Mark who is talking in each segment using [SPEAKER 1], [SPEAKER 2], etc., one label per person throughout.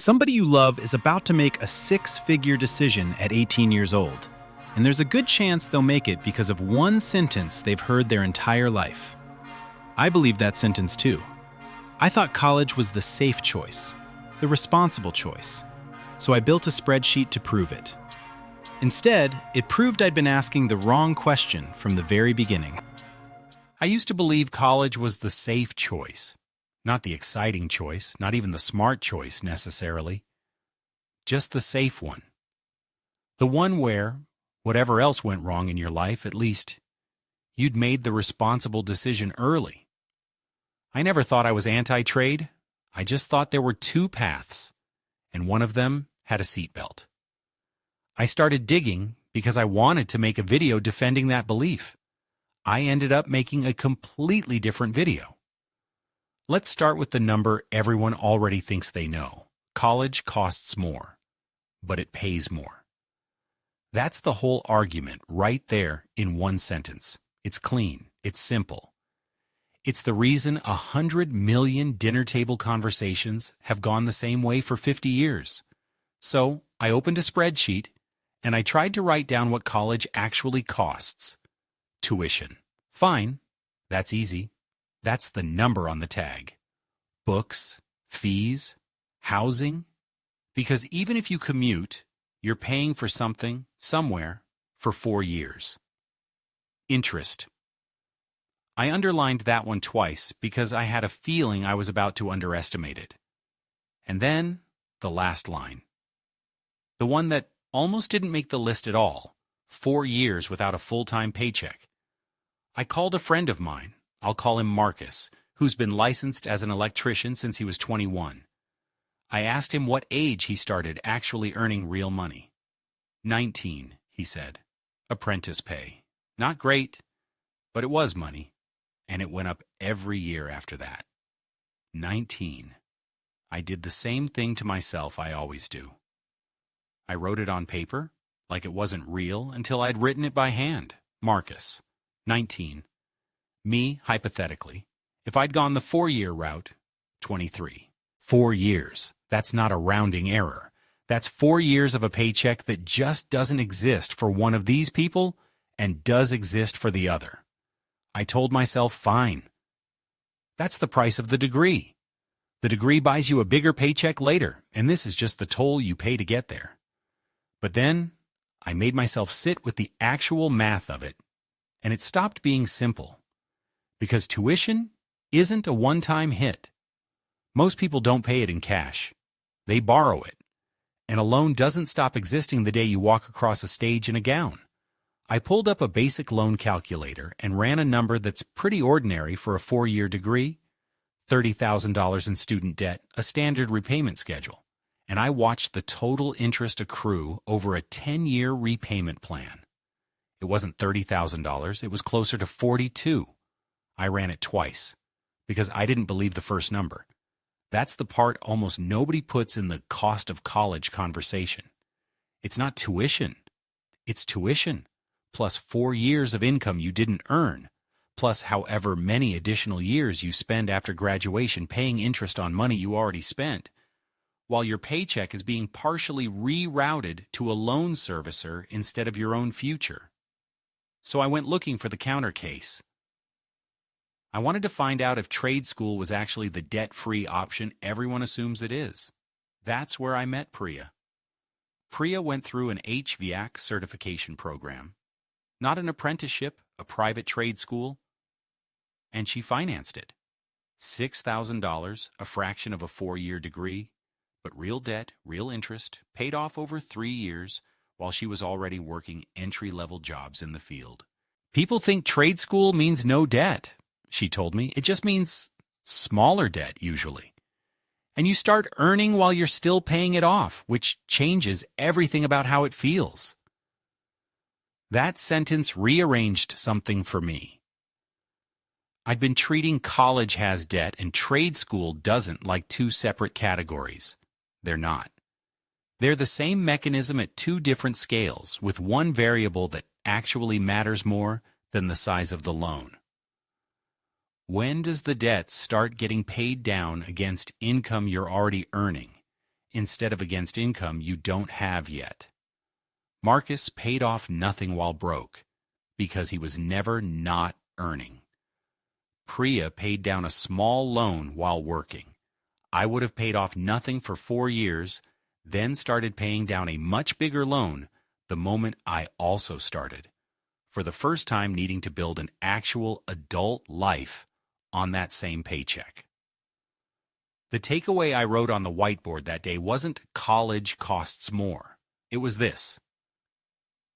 [SPEAKER 1] Somebody you love is about to make a six-figure decision at 18 years old, and there's a good chance they'll make it because of one sentence they've heard their entire life. I believe that sentence too. I thought college was the safe choice, the responsible choice, so I built a spreadsheet to prove it. Instead, it proved I'd been asking the wrong question from the very beginning.
[SPEAKER 2] I used to believe college was the safe choice. Not the exciting choice, not even the smart choice necessarily. Just the safe one. The one where, whatever else went wrong in your life, at least, you'd made the responsible decision early. I never thought I was anti-trade. I just thought there were two paths, and one of them had a seatbelt. I started digging because I wanted to make a video defending that belief. I ended up making a completely different video. Let's start with the number everyone already thinks they know. College costs more, but it pays more. That's the whole argument right there in one sentence. It's clean. It's simple. It's the reason 100 million dinner table conversations have gone the same way for 50 years. So I opened a spreadsheet and I tried to write down what college actually costs. Tuition. Fine. That's easy. That's the number on the tag. Books, fees, housing. Because even if you commute, you're paying for something, somewhere, for 4 years. Interest. I underlined that one twice because I had a feeling I was about to underestimate it. And then, the last line. The one that almost didn't make the list at all. 4 years without a full-time paycheck. I called a friend of mine. I'll call him Marcus, who's been licensed as an electrician since he was 21. I asked him what age he started actually earning real money. 19, he said. Apprentice pay. Not great, but it was money, and it went up every year after that. 19. I did the same thing to myself I always do. I wrote it on paper, like it wasn't real, until I'd written it by hand. Marcus, 19. Me, hypothetically, if I'd gone the 4-year route, 23. 4 years. That's not a rounding error. That's 4 years of a paycheck that just doesn't exist for one of these people and does exist for the other. I told myself, fine. That's the price of the degree. The degree buys you a bigger paycheck later, and this is just the toll you pay to get there. But then, I made myself sit with the actual math of it, and it stopped being simple. Because tuition isn't a one-time hit. Most people don't pay it in cash. They borrow it. And a loan doesn't stop existing the day you walk across a stage in a gown. I pulled up a basic loan calculator and ran a number that's pretty ordinary for a 4-year degree, $30,000 in student debt, a standard repayment schedule. And I watched the total interest accrue over a 10-year repayment plan. It wasn't $30,000, it was closer to $42,000. I ran it twice, because I didn't believe the first number. That's the part almost nobody puts in the cost of college conversation. It's not tuition. It's tuition, plus 4 years of income you didn't earn, plus however many additional years you spend after graduation paying interest on money you already spent, while your paycheck is being partially rerouted to a loan servicer instead of your own future. So I went looking for the counter case. I wanted to find out if trade school was actually the debt-free option everyone assumes it is. That's where I met Priya. Priya went through an HVAC certification program, not an apprenticeship, a private trade school, and she financed it. $6,000, a fraction of a 4-year degree, but real debt, real interest, paid off over 3 years while she was already working entry-level jobs in the field. People think trade school means no debt. She told me, it just means smaller debt, usually. And you start earning while you're still paying it off, which changes everything about how it feels. That sentence rearranged something for me. I'd been treating college has debt and trade school doesn't like two separate categories. They're not. They're the same mechanism at two different scales, with one variable that actually matters more than the size of the loan. When does the debt start getting paid down against income you're already earning instead of against income you don't have yet. Marcus paid off nothing while broke because he was never not earning. Priya paid down a small loan while working. I would have paid off nothing for 4 years, then started paying down a much bigger loan the moment I also started, for the first time needing to build an actual adult life on that same paycheck. The takeaway I wrote on the whiteboard that day wasn't college costs more. It was this: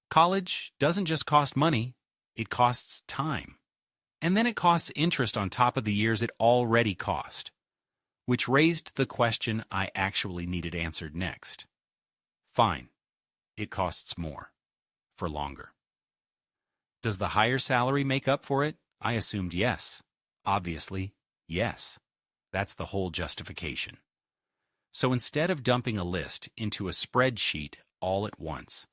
[SPEAKER 2] college doesn't just cost money, it costs time. And then it costs interest on top of the years it already cost, which raised the question I actually needed answered next. Fine, it costs more, for longer. Does the higher salary make up for it? I assumed yes. Obviously, yes. That's the whole justification. So instead of dumping a list into a spreadsheet all at once,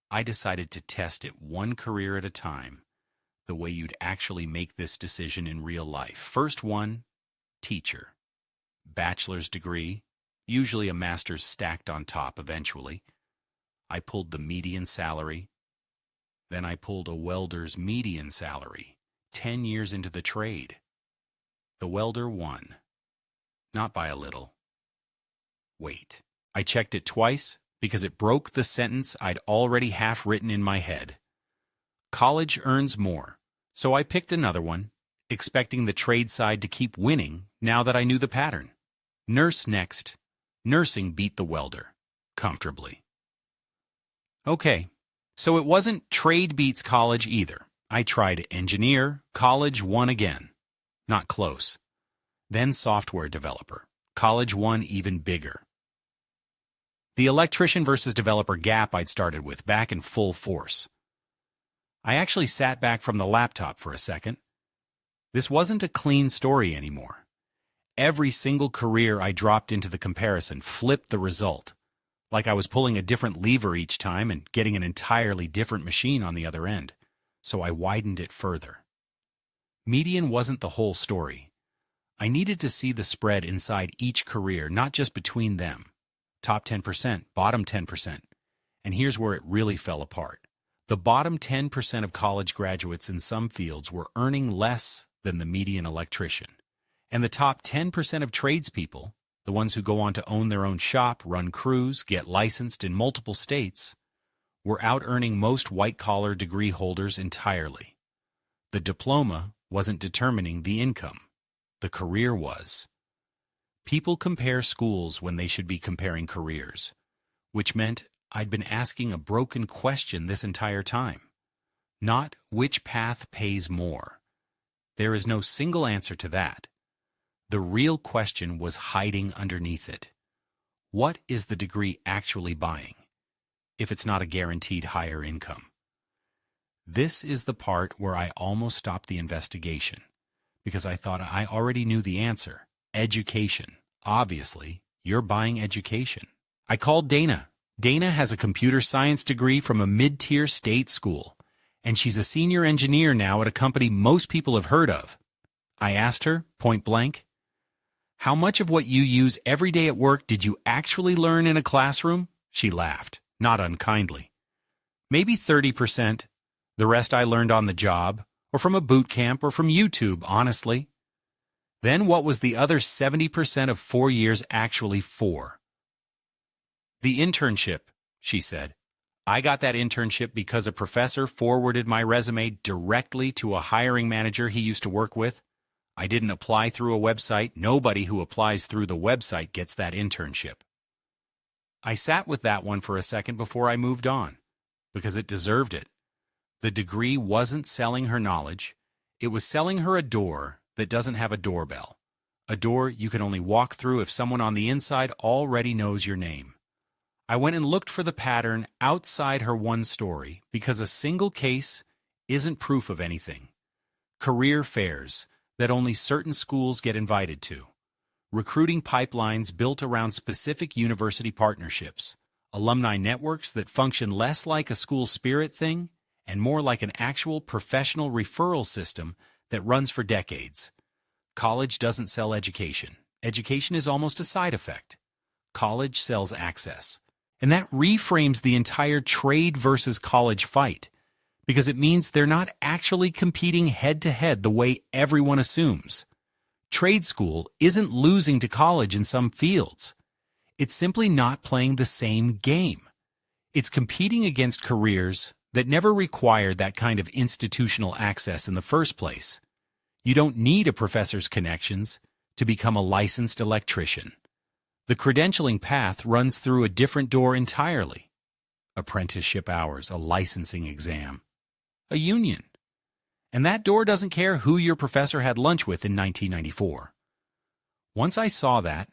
[SPEAKER 2] I decided to test it one career at a time, the way you'd actually make this decision in real life. First one, teacher. Bachelor's degree, usually a master's stacked on top eventually. I pulled the median salary. Then I pulled a welder's median salary, 10 years into the trade. The welder won. Not by a little. Wait. I checked it twice because it broke the sentence I'd already half written in my head. College earns more, so I picked another one, expecting the trade side to keep winning now that I knew the pattern. Nurse next. Nursing beat the welder, comfortably. Okay, so it wasn't trade beats college either. I tried engineer, college won again. Not close. Then software developer. College won even bigger. The electrician versus developer gap I'd started with back in full force. I actually sat back from the laptop for a second. This wasn't a clean story anymore. Every single career I dropped into the comparison flipped the result, like I was pulling a different lever each time and getting an entirely different machine on the other end, so I widened it further. Median wasn't the whole story. I needed to see the spread inside each career, not just between them. Top 10%, bottom 10%. And here's where it really fell apart. The bottom 10% of college graduates in some fields were earning less than the median electrician. And the top 10% of tradespeople, the ones who go on to own their own shop, run crews, get licensed in multiple states, were out-earning most white-collar degree holders entirely. The diploma wasn't determining the income. The career was. People compare schools when they should be comparing careers, which meant I'd been asking a broken question this entire time. Not which path pays more. There is no single answer to that. The real question was hiding underneath it. What is the degree actually buying, if it's not a guaranteed higher income? This is the part where I almost stopped the investigation, because I thought I already knew the answer. Education. Obviously, you're buying education. I called Dana. Dana has a computer science degree from a mid-tier state school, and she's a senior engineer now at a company most people have heard of. I asked her, point blank, "How much of what you use every day at work did you actually learn in a classroom?" She laughed, not unkindly. "Maybe 30%. The rest I learned on the job, or from a boot camp, or from YouTube, honestly." Then what was the other 70% of 4 years actually for? "The internship," she said. "I got that internship because a professor forwarded my resume directly to a hiring manager he used to work with. I didn't apply through a website. Nobody who applies through the website gets that internship." I sat with that one for a second before I moved on, because it deserved it. The degree wasn't selling her knowledge. It was selling her a door that doesn't have a doorbell. A door you can only walk through if someone on the inside already knows your name. I went and looked for the pattern outside her one story because a single case isn't proof of anything. Career fairs that only certain schools get invited to. Recruiting pipelines built around specific university partnerships. Alumni networks that function less like a school spirit thing and more like an actual professional referral system that runs for decades. College doesn't sell education. Education is almost a side effect. college sells access. And that reframes the entire trade versus college fight, because it means they're not actually competing head-to-head the way everyone assumes. Trade school isn't losing to college in some fields. It's simply not playing the same game. It's competing against careers that never required that kind of institutional access in the first place. You don't need a professor's connections to become a licensed electrician. The credentialing path runs through a different door entirely. Apprenticeship hours, a licensing exam, a union. And that door doesn't care who your professor had lunch with in 1994. Once I saw that,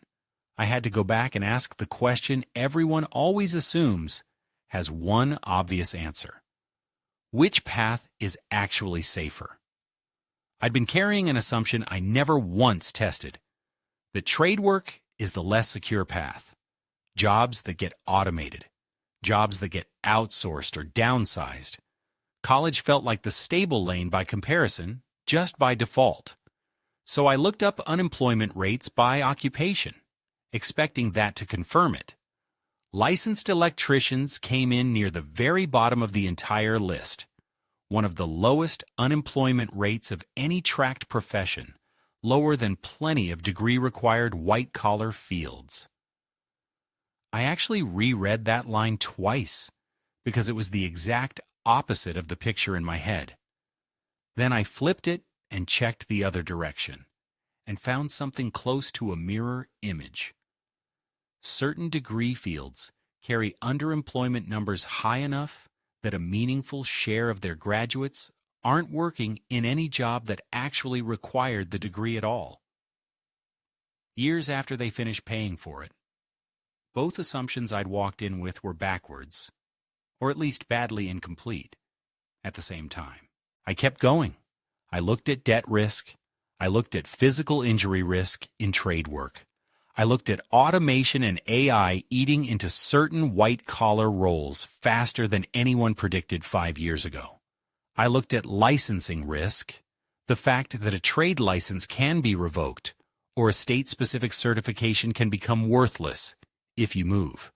[SPEAKER 2] I had to go back and ask the question everyone always assumes has one obvious answer. Which path is actually safer? I'd been carrying an assumption I never once tested, that trade work is the less secure path. Jobs that get automated. Jobs that get outsourced or downsized. College felt like the stable lane by comparison, just by default. So I looked up unemployment rates by occupation, expecting that to confirm it. Licensed electricians came in near the very bottom of the entire list, one of the lowest unemployment rates of any tracked profession, lower than plenty of degree-required white-collar fields. I actually reread that line twice, because it was the exact opposite of the picture in my head. Then I flipped it and checked the other direction, and found something close to a mirror image. Certain degree fields carry underemployment numbers high enough that a meaningful share of their graduates aren't working in any job that actually required the degree at all. Years after they finished paying for it, both assumptions I'd walked in with were backwards, or at least badly incomplete, at the same time. I kept going. I looked at debt risk. I looked at physical injury risk in trade work. I looked at automation and AI eating into certain white-collar roles faster than anyone predicted 5 years ago. I looked at licensing risk, the fact that a trade license can be revoked, or a state-specific certification can become worthless if you move.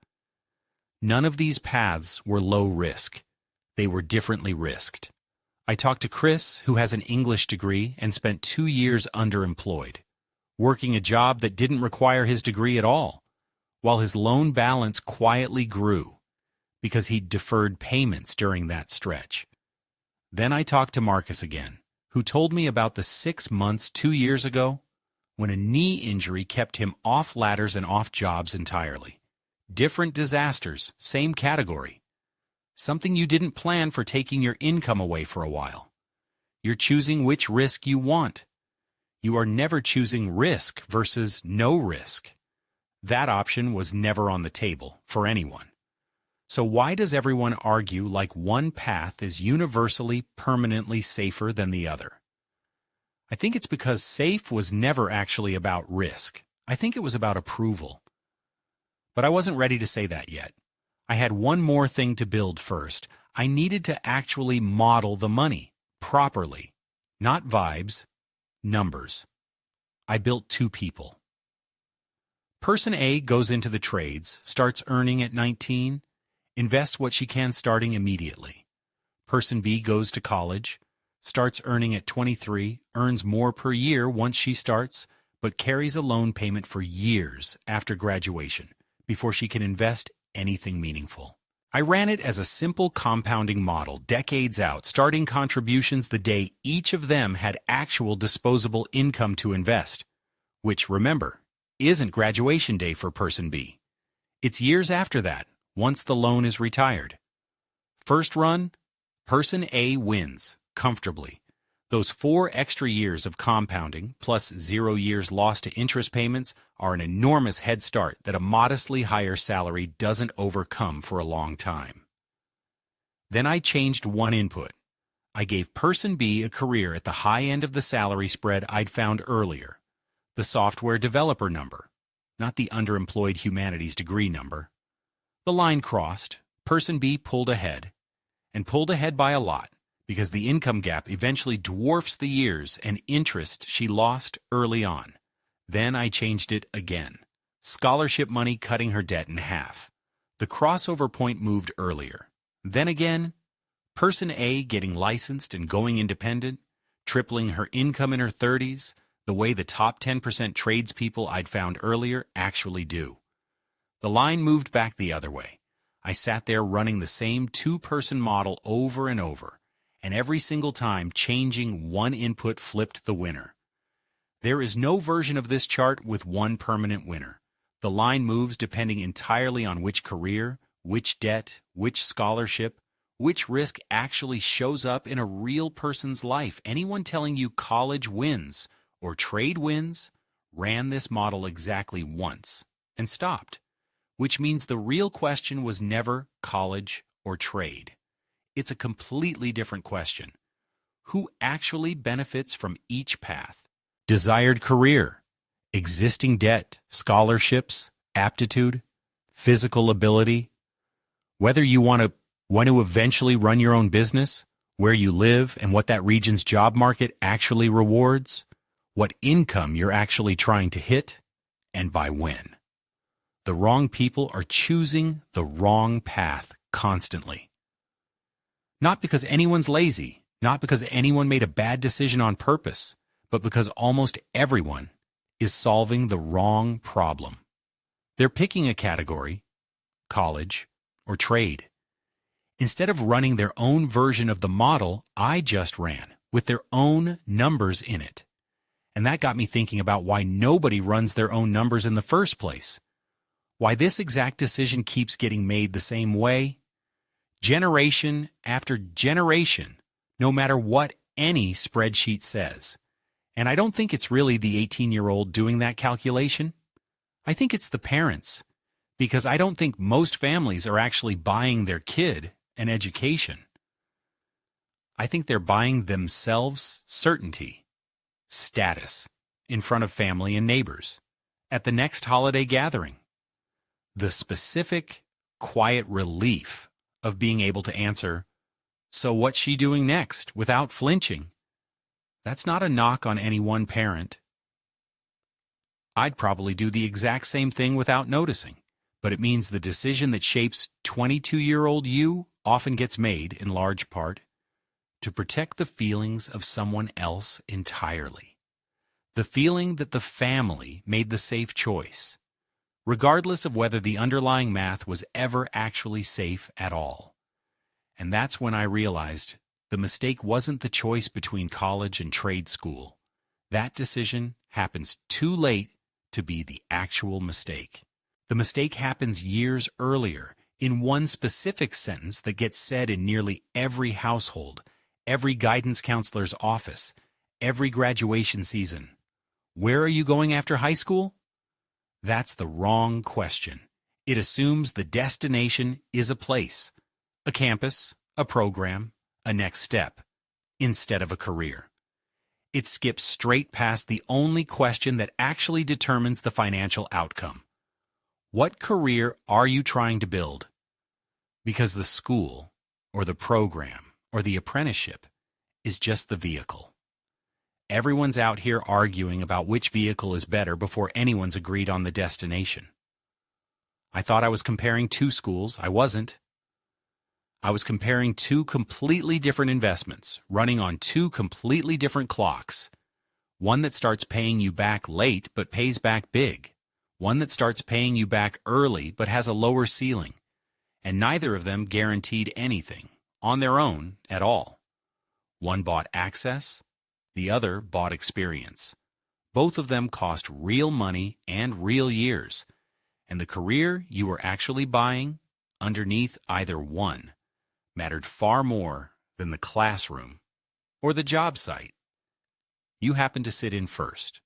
[SPEAKER 2] None of these paths were low risk. They were differently risked. I talked to Chris, who has an English degree and spent 2 years underemployed, working a job that didn't require his degree at all, while his loan balance quietly grew because he'd deferred payments during that stretch. Then I talked to Marcus again, who told me about the 6 months 2 years ago when a knee injury kept him off ladders and off jobs entirely. Different disasters, same category. Something you didn't plan for taking your income away for a while. You're choosing which risk you want. You are never choosing risk versus no risk. That option was never on the table for anyone. So why does everyone argue like one path is universally, permanently safer than the other? I think it's because safe was never actually about risk. I think it was about approval. But I wasn't ready to say that yet. I had one more thing to build first. I needed to actually model the money, properly. Not vibes, numbers. I built 2 people. Person A goes into the trades, starts earning at 19, invests what she can starting immediately. Person B goes to college, starts earning at 23, earns more per year once she starts, but carries a loan payment for years after graduation before she can invest anything meaningful. I ran it as a simple compounding model, decades out, starting contributions the day each of them had actual disposable income to invest, which, remember, isn't graduation day for Person B. It's years after that, once the loan is retired. First run, Person A wins, comfortably. Those 4 extra years of compounding, plus 0 years lost to interest payments, are an enormous head start that a modestly higher salary doesn't overcome for a long time. Then I changed one input. I gave Person B a career at the high end of the salary spread I'd found earlier, the software developer number, not the underemployed humanities degree number. The line crossed, Person B pulled ahead, and pulled ahead by a lot, because the income gap eventually dwarfs the years and interest she lost early on. Then I changed it again. Scholarship money cutting her debt in half. The crossover point moved earlier. Then again, person A getting licensed and going independent, tripling her income in her 30s, the way the top 10% tradespeople I'd found earlier actually do. The line moved back the other way. I sat there running the same two-person model over and over, and every single time changing one input flipped the winner. There is no version of this chart with one permanent winner. The line moves depending entirely on which career, which debt, which scholarship, which risk actually shows up in a real person's life. Anyone telling you college wins or trade wins ran this model exactly once and stopped, which means the real question was never college or trade. It's a completely different question. Who actually benefits from each path? Desired career, existing debt, scholarships, aptitude, physical ability, whether you want to eventually run your own business, where you live and what that region's job market actually rewards, what income you're actually trying to hit, and by when. The wrong people are choosing the wrong path constantly. Not because anyone's lazy, not because anyone made a bad decision on purpose, but because almost everyone is solving the wrong problem. They're picking a category, college, or trade. Instead of running their own version of the model I just ran, with their own numbers in it. And that got me thinking about why nobody runs their own numbers in the first place. Why this exact decision keeps getting made the same way, generation after generation, no matter what any spreadsheet says. And I don't think it's really the 18-year-old doing that calculation. I think it's the parents, because I don't think most families are actually buying their kid an education. I think they're buying themselves certainty, status, in front of family and neighbors, at the next holiday gathering. The specific, quiet relief of being able to answer, "So what's she doing next?" without flinching. That's not a knock on any one parent. I'd probably do the exact same thing without noticing, but it means the decision that shapes 22-year-old you often gets made, in large part, to protect the feelings of someone else entirely. The feeling that the family made the safe choice, regardless of whether the underlying math was ever actually safe at all. And that's when I realized the mistake wasn't the choice between college and trade school. That decision happens too late to be the actual mistake. The mistake happens years earlier, in one specific sentence that gets said in nearly every household, every guidance counselor's office, every graduation season. Where are you going after high school? That's the wrong question. It assumes the destination is a place, a campus, a program, a next step, instead of a career. It skips straight past the only question that actually determines the financial outcome. What career are you trying to build? Because the school, or the program, or the apprenticeship is just the vehicle. Everyone's out here arguing about which vehicle is better before anyone's agreed on the destination. I thought I was comparing two schools. I wasn't. I was comparing two completely different investments, running on two completely different clocks. One that starts paying you back late but pays back big. One that starts paying you back early but has a lower ceiling. And neither of them guaranteed anything, on their own, at all. One bought access, the other bought experience. Both of them cost real money and real years. And the career you were actually buying, underneath either one, mattered far more than the classroom or the job site. You happened to sit in first.